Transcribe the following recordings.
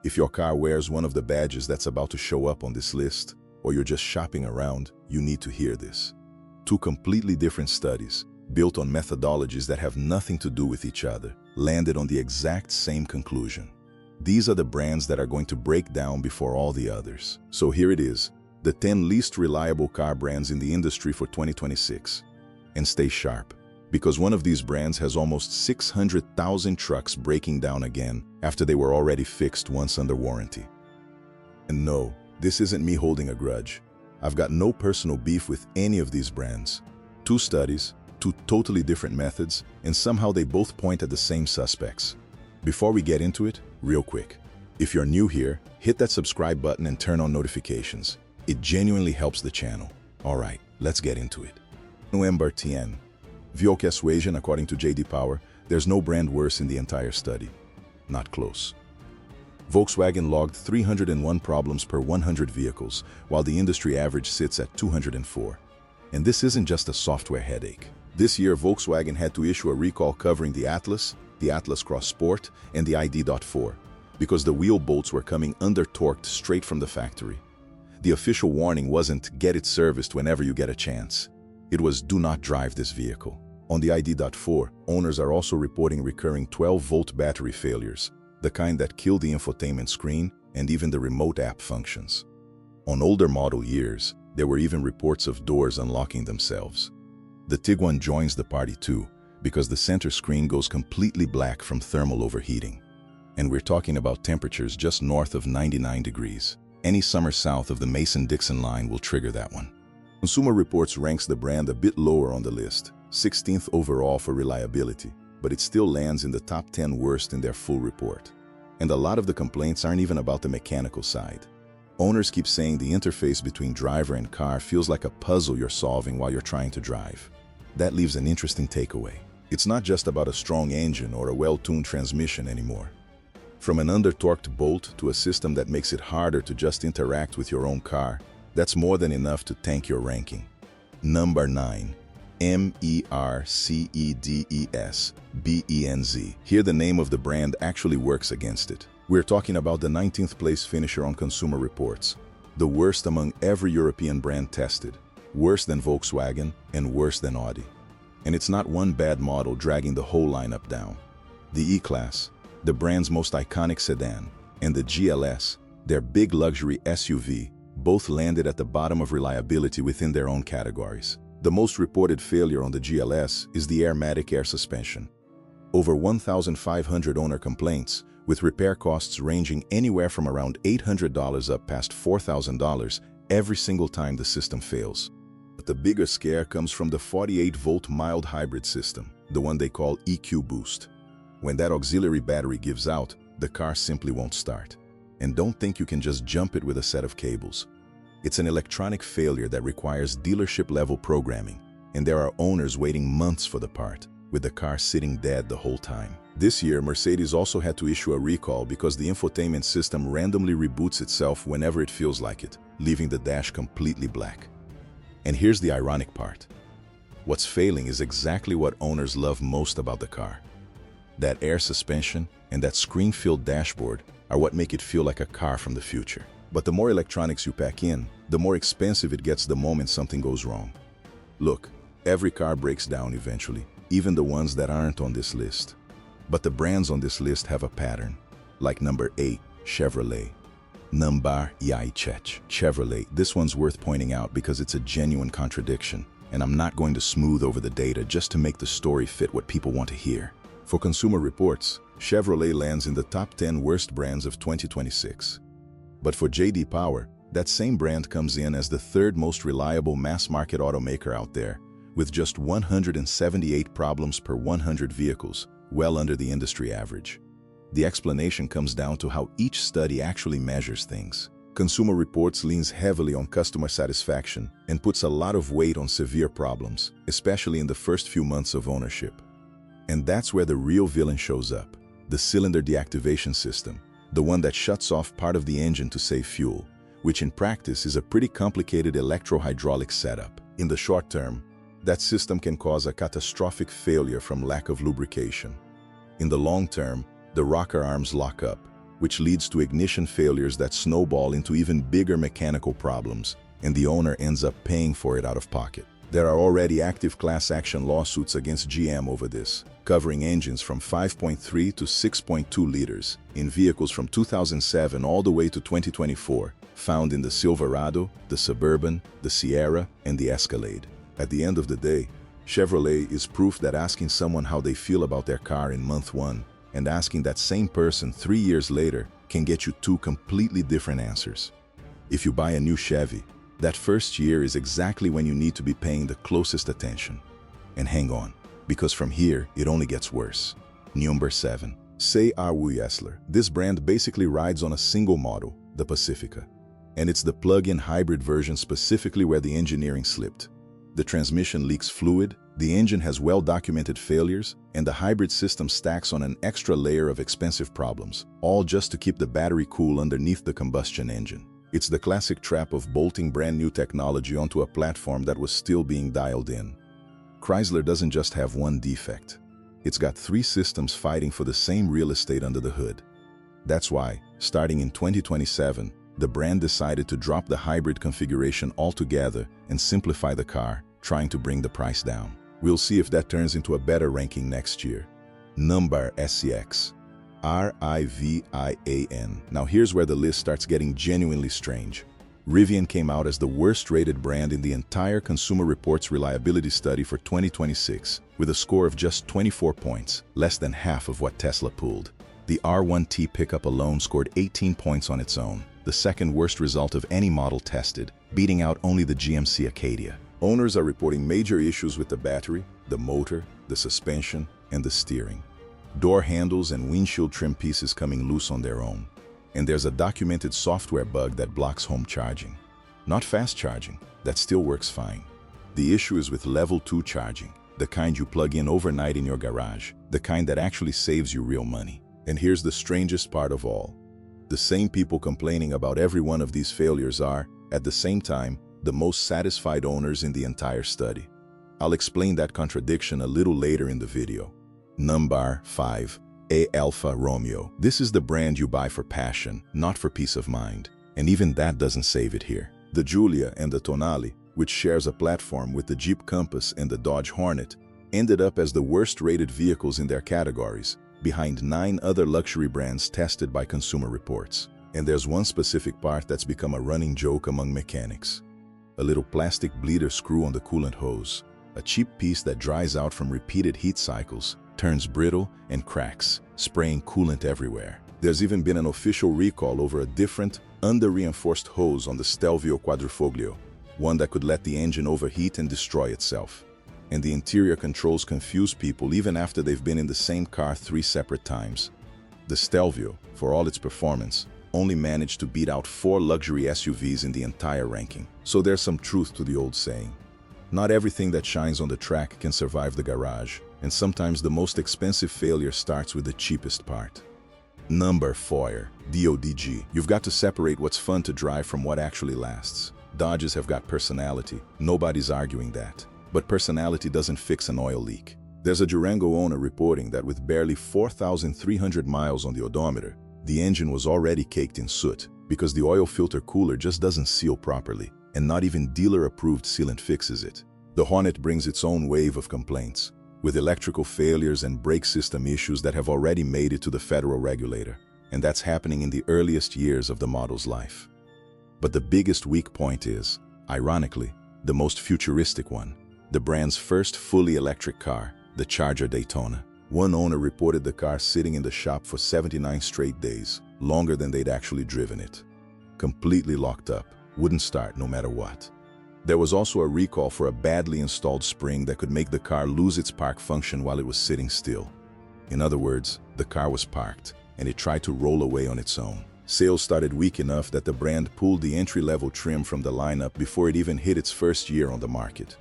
If your car wears one of the badges that's about to show up on this list, or you're just shopping around, you need to hear this. Two completely different studies, built on methodologies that have nothing to do with each other, landed on the exact same conclusion. These are the brands that are going to break down before all the others. So here it is, the 10 least reliable car brands in the industry for 2026. And stay sharp, because one of these brands has almost 600,000 trucks breaking down again after they were already fixed once under warranty. And no, this isn't me holding a grudge. I've got no personal beef with any of these brands. Two studies, two totally different methods, and somehow they both point at the same suspects. Before we get into it, real quick, if you're new here, hit that subscribe button and turn on notifications. It genuinely helps the channel. Alright, let's get into it. November 10. Vehicle Suasion, according to J.D. Power, there's no brand worse in the entire study. Not close. Volkswagen logged 301 problems per 100 vehicles, while the industry average sits at 204. And this isn't just a software headache. This year, Volkswagen had to issue a recall covering the Atlas Cross Sport, and the ID.4, because the wheel bolts were coming under-torqued straight from the factory. The official warning wasn't "get it serviced whenever you get a chance." It was "do not drive this vehicle." On the ID.4, owners are also reporting recurring 12-volt battery failures, the kind that kill the infotainment screen and even the remote app functions. On older model years, there were even reports of doors unlocking themselves. The Tiguan joins the party too, because the center screen goes completely black from thermal overheating. And we're talking about temperatures just north of 99 degrees. Any summer south of the Mason-Dixon line will trigger that one. Consumer Reports ranks the brand a bit lower on the list, 16th overall for reliability, but it still lands in the top 10 worst in their full report. And a lot of the complaints aren't even about the mechanical side. Owners keep saying the interface between driver and car feels like a puzzle you're solving while you're trying to drive. That leaves an interesting takeaway. It's not just about a strong engine or a well-tuned transmission anymore. From an under-torqued bolt to a system that makes it harder to just interact with your own car, that's more than enough to tank your ranking. Number 9. Mercedes-Benz. Here the name of the brand actually works against it. We're talking about the 19th place finisher on Consumer Reports, the worst among every European brand tested, worse than Volkswagen and worse than Audi. And it's not one bad model dragging the whole lineup down. The E-Class, the brand's most iconic sedan, and the GLS, their big luxury SUV, both landed at the bottom of reliability within their own categories. The most reported failure on the GLS is the Airmatic air suspension. Over 1,500 owner complaints, with repair costs ranging anywhere from around $800 up past $4,000 every single time the system fails. But the bigger scare comes from the 48-volt mild hybrid system, the one they call EQ Boost. When that auxiliary battery gives out, the car simply won't start. And don't think you can just jump it with a set of cables. It's an electronic failure that requires dealership-level programming, and there are owners waiting months for the part, with the car sitting dead the whole time. This year, Mercedes also had to issue a recall because the infotainment system randomly reboots itself whenever it feels like it, leaving the dash completely black. And here's the ironic part. What's failing is exactly what owners love most about the car. That air suspension and that screen-filled dashboard are what make it feel like a car from the future. But the more electronics you pack in, the more expensive it gets the moment something goes wrong. Look, every car breaks down eventually, even the ones that aren't on this list. But the brands on this list have a pattern, like number 8, Chevrolet. Number 8, Chevrolet. This one's worth pointing out because it's a genuine contradiction, and I'm not going to smooth over the data just to make the story fit what people want to hear. For Consumer Reports, Chevrolet lands in the top 10 worst brands of 2026. But for J.D. Power, that same brand comes in as the third most reliable mass-market automaker out there, with just 178 problems per 100 vehicles, well under the industry average. The explanation comes down to how each study actually measures things. Consumer Reports leans heavily on customer satisfaction and puts a lot of weight on severe problems, especially in the first few months of ownership. And that's where the real villain shows up, the cylinder deactivation system, the one that shuts off part of the engine to save fuel, which in practice is a pretty complicated electro-hydraulic setup. In the short term, that system can cause a catastrophic failure from lack of lubrication. In the long term, the rocker arms lock up, which leads to ignition failures that snowball into even bigger mechanical problems, and the owner ends up paying for it out of pocket. There are already active class action lawsuits against GM over this, covering engines from 5.3 to 6.2 liters in vehicles from 2007 all the way to 2024, found in the Silverado, the Suburban, the Sierra, and the Escalade. At the end of the day, Chevrolet is proof that asking someone how they feel about their car in month 1 and asking that same person 3 years later can get you 2 completely different answers. If you buy a new Chevy, that first year is exactly when you need to be paying the closest attention. And hang on, because from here, it only gets worse. Number 7. Say Whistler. This brand basically rides on a single model, the Pacifica. And it's the plug-in hybrid version specifically where the engineering slipped. The transmission leaks fluid, the engine has well-documented failures, and the hybrid system stacks on an extra layer of expensive problems, all just to keep the battery cool underneath the combustion engine. It's the classic trap of bolting brand new technology onto a platform that was still being dialed in. Chrysler doesn't just have one defect. It's got 3 systems fighting for the same real estate under the hood. That's why, starting in 2027, the brand decided to drop the hybrid configuration altogether and simplify the car, trying to bring the price down. We'll see if that turns into a better ranking next year. Number SCX. Rivian. Now here's where the list starts getting genuinely strange. Rivian came out as the worst-rated brand in the entire Consumer Reports reliability study for 2026, with a score of just 24 points, less than half of what Tesla pulled. The R1T pickup alone scored 18 points on its own, the second worst result of any model tested, beating out only the GMC Acadia. Owners are reporting major issues with the battery, the motor, the suspension, and the steering. Door handles and windshield trim pieces coming loose on their own. And there's a documented software bug that blocks home charging. Not fast charging, that still works fine. The issue is with level 2 charging, the kind you plug in overnight in your garage, the kind that actually saves you real money. And here's the strangest part of all. The same people complaining about every one of these failures are, at the same time, the most satisfied owners in the entire study. I'll explain that contradiction a little later in the video. Number 5. Alfa Romeo. This is the brand you buy for passion, not for peace of mind. And even that doesn't save it here. The Giulia and the Tonale, which shares a platform with the Jeep Compass and the Dodge Hornet, ended up as the worst-rated vehicles in their categories, behind 9 other luxury brands tested by Consumer Reports. And there's one specific part that's become a running joke among mechanics. A little plastic bleeder screw on the coolant hose. A cheap piece that dries out from repeated heat cycles, turns brittle, and cracks, spraying coolant everywhere. There's even been an official recall over a different, under-reinforced hose on the Stelvio Quadrifoglio, one that could let the engine overheat and destroy itself. And the interior controls confuse people even after they've been in the same car 3 separate times. The Stelvio, for all its performance, only managed to beat out 4 luxury SUVs in the entire ranking. So there's some truth to the old saying. Not everything that shines on the track can survive the garage, and sometimes the most expensive failure starts with the cheapest part. Number 4. DODG. You've got to separate what's fun to drive from what actually lasts. Dodges have got personality, nobody's arguing that. But personality doesn't fix an oil leak. There's a Durango owner reporting that with barely 4,300 miles on the odometer, the engine was already caked in soot because the oil filter cooler just doesn't seal properly, and not even dealer-approved sealant fixes it. The Hornet brings its own wave of complaints, with electrical failures and brake system issues that have already made it to the federal regulator, and that's happening in the earliest years of the model's life. But the biggest weak point is, ironically, the most futuristic one, the brand's first fully electric car, the Charger Daytona. One owner reported the car sitting in the shop for 79 straight days, longer than they'd actually driven it. Completely locked up, wouldn't start no matter what. There was also a recall for a badly installed spring that could make the car lose its park function while it was sitting still. In other words, the car was parked, and it tried to roll away on its own. Sales started weak enough that the brand pulled the entry-level trim from the lineup before it even hit its first year on the market.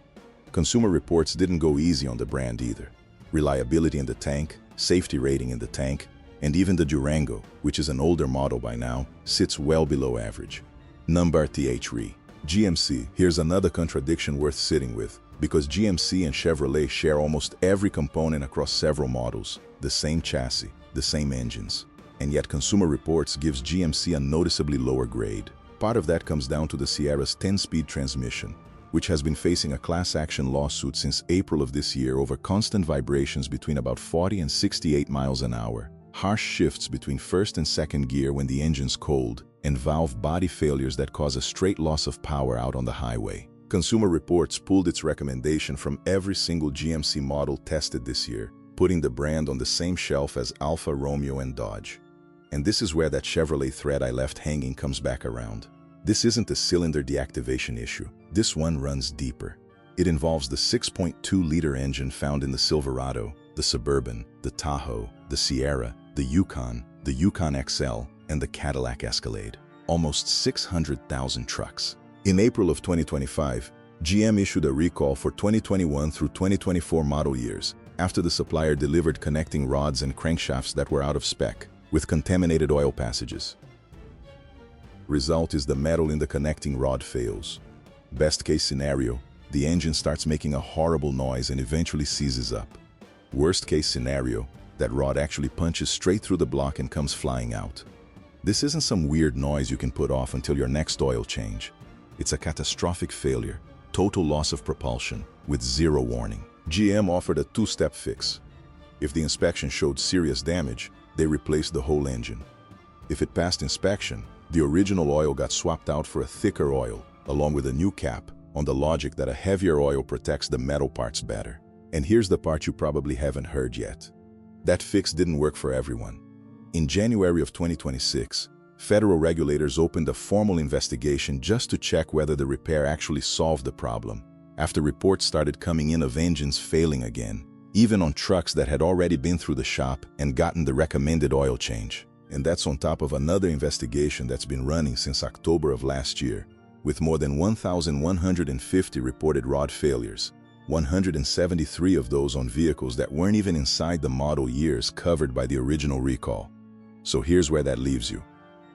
Consumer Reports didn't go easy on the brand either. Reliability in the tank, safety rating in the tank, and even the Durango, which is an older model by now, sits well below average. Number 3. GMC. Here's another contradiction worth sitting with, because GMC and Chevrolet share almost every component across several models, the same chassis, the same engines. and yet Consumer Reports gives GMC a noticeably lower grade. Part of that comes down to the Sierra's 10-speed transmission, which has been facing a class action lawsuit since April of this year over constant vibrations between about 40 and 68 miles an hour, harsh shifts between first and second gear when the engine's cold, and valve body failures that cause a straight loss of power out on the highway. Consumer Reports pulled its recommendation from every single GMC model tested this year, putting the brand on the same shelf as Alfa Romeo and Dodge. And this is where that Chevrolet thread I left hanging comes back around. This isn't a cylinder deactivation issue. This one runs deeper. It involves the 6.2-liter engine found in the Silverado, the Suburban, the Tahoe, the Sierra, the Yukon XL, and the Cadillac Escalade. Almost 600,000 trucks. In April of 2025, GM issued a recall for 2021 through 2024 model years after the supplier delivered connecting rods and crankshafts that were out of spec, with contaminated oil passages. Result is the metal in the connecting rod fails. Best case scenario, the engine starts making a horrible noise and eventually seizes up. Worst case scenario, that rod actually punches straight through the block and comes flying out. This isn't some weird noise you can put off until your next oil change. It's a catastrophic failure, total loss of propulsion, with zero warning. GM offered a two-step fix. If the inspection showed serious damage, they replaced the whole engine. If it passed inspection, the original oil got swapped out for a thicker oil, along with a new cap, on the logic that a heavier oil protects the metal parts better. And here's the part you probably haven't heard yet. That fix didn't work for everyone. In January of 2026, federal regulators opened a formal investigation just to check whether the repair actually solved the problem, after reports started coming in of engines failing again, even on trucks that had already been through the shop and gotten the recommended oil change. And that's on top of another investigation that's been running since October of last year, with more than 1,150 reported rod failures, 173 of those on vehicles that weren't even inside the model years covered by the original recall. So here's where that leaves you.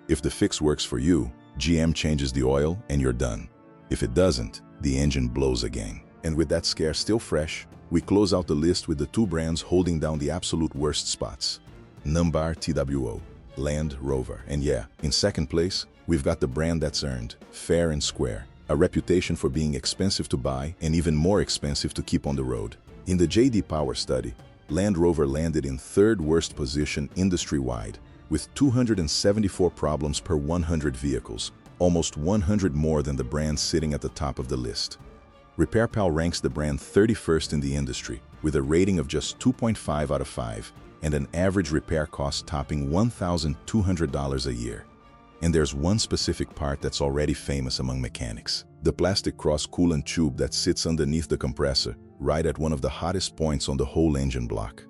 If the fix works for you, GM changes the oil and you're done. If it doesn't, the engine blows again. And with that scare still fresh, we close out the list with the two brands holding down the absolute worst spots. Number TWO, Land Rover. And yeah, in second place, we've got the brand that's earned, fair and square, a reputation for being expensive to buy and even more expensive to keep on the road. In the J.D. Power study, Land Rover landed in third worst position industry-wide, with 274 problems per 100 vehicles, almost 100 more than the brand sitting at the top of the list. RepairPal ranks the brand 31st in the industry, with a rating of just 2.5 out of 5, and an average repair cost topping $1,200 a year. And there's one specific part that's already famous among mechanics: the plastic cross coolant tube that sits underneath the compressor, right at one of the hottest points on the whole engine block.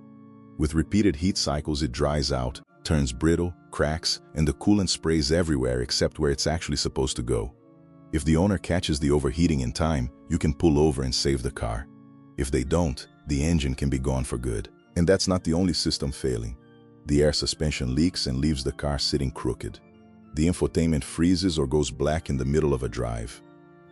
With repeated heat cycles, it dries out, turns brittle, cracks, and the coolant sprays everywhere except where it's actually supposed to go. If the owner catches the overheating in time, you can pull over and save the car. If they don't, the engine can be gone for good. And that's not the only system failing. The air suspension leaks and leaves the car sitting crooked. The infotainment freezes or goes black in the middle of a drive.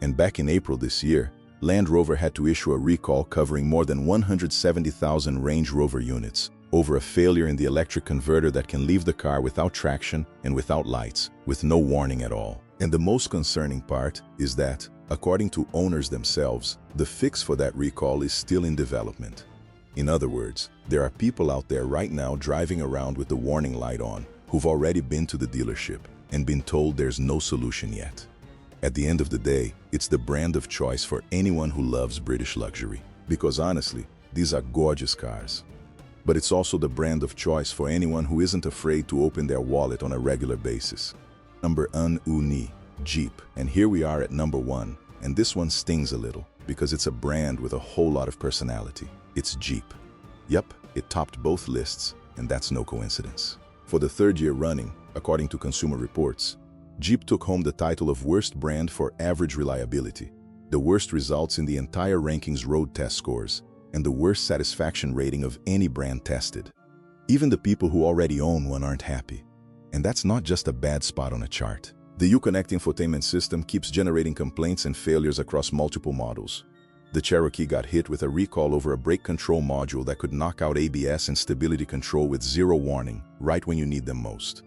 And back in April this year, Land Rover had to issue a recall covering more than 170,000 Range Rover units over a failure in the electric converter that can leave the car without traction and without lights, with no warning at all. And the most concerning part is that, according to owners themselves, the fix for that recall is still in development. In other words, there are people out there right now driving around with the warning light on who've already been to the dealership and been told there's no solution yet. At the end of the day, it's the brand of choice for anyone who loves British luxury. Because honestly, these are gorgeous cars. But it's also the brand of choice for anyone who isn't afraid to open their wallet on a regular basis. Number 1, Jeep. And here we are at number 1, and this one stings a little because it's a brand with a whole lot of personality. It's Jeep. Yep, it topped both lists, and that's no coincidence. For the third year running, according to Consumer Reports, Jeep took home the title of worst brand for average reliability, the worst results in the entire rankings road test scores, and the worst satisfaction rating of any brand tested. Even the people who already own one aren't happy. And that's not just a bad spot on a chart. The Uconnect infotainment system keeps generating complaints and failures across multiple models. The Cherokee got hit with a recall over a brake control module that could knock out ABS and stability control with zero warning, right when you need them most.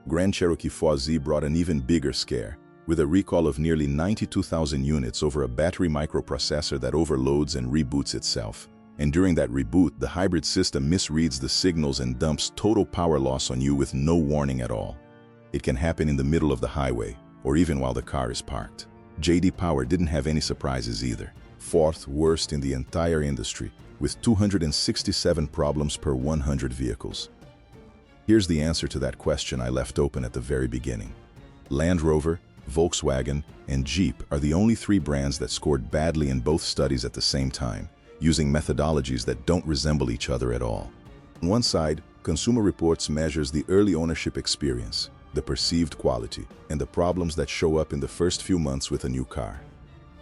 Grand Cherokee 4Z brought an even bigger scare, with a recall of nearly 92,000 units over a battery microprocessor that overloads and reboots itself. And during that reboot, the hybrid system misreads the signals and dumps total power loss on you with no warning at all. It can happen in the middle of the highway, or even while the car is parked. J.D. Power didn't have any surprises either. Fourth worst in the entire industry, with 267 problems per 100 vehicles. Here's the answer to that question I left open at the very beginning. Land Rover, Volkswagen, and Jeep are the only three brands that scored badly in both studies at the same time, using methodologies that don't resemble each other at all. On one side, Consumer Reports measures the early ownership experience, the perceived quality, and the problems that show up in the first few months with a new car.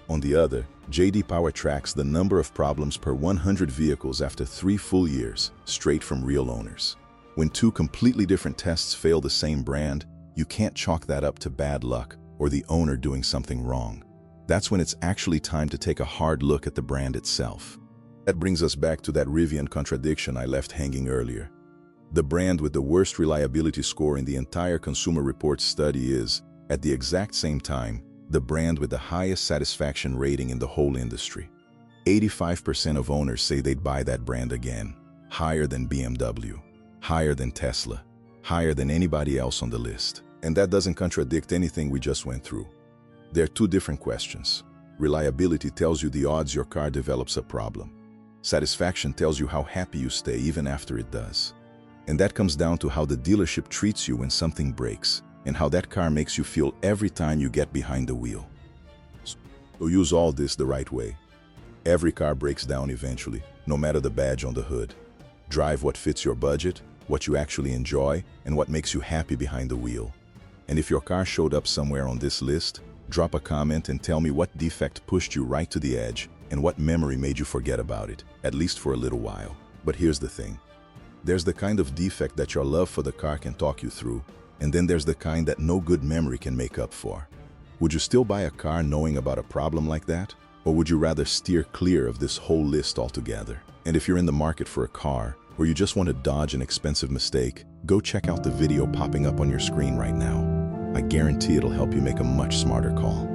On the other, J.D. Power tracks the number of problems per 100 vehicles after 3 full years, straight from real owners. When two completely different tests fail the same brand, you can't chalk that up to bad luck or the owner doing something wrong. That's when it's actually time to take a hard look at the brand itself. That brings us back to that Rivian contradiction I left hanging earlier. The brand with the worst reliability score in the entire Consumer Reports study is, at the exact same time, the brand with the highest satisfaction rating in the whole industry. 85% of owners say they'd buy that brand again, higher than BMW, higher than Tesla, higher than anybody else on the list. And that doesn't contradict anything we just went through. There are two different questions. Reliability tells you the odds your car develops a problem. Satisfaction tells you how happy you stay even after it does. And that comes down to how the dealership treats you when something breaks, and how that car makes you feel every time you get behind the wheel. So use all this the right way. Every car breaks down eventually, no matter the badge on the hood. Drive what fits your budget, what you actually enjoy, and what makes you happy behind the wheel. And if your car showed up somewhere on this list, drop a comment and tell me what defect pushed you right to the edge and what memory made you forget about it, at least for a little while. But here's the thing. There's the kind of defect that your love for the car can talk you through, and then there's the kind that no good memory can make up for. Would you still buy a car knowing about a problem like that? Or would you rather steer clear of this whole list altogether? And if you're in the market for a car, or you just want to dodge an expensive mistake, go check out the video popping up on your screen right now. I guarantee it'll help you make a much smarter call.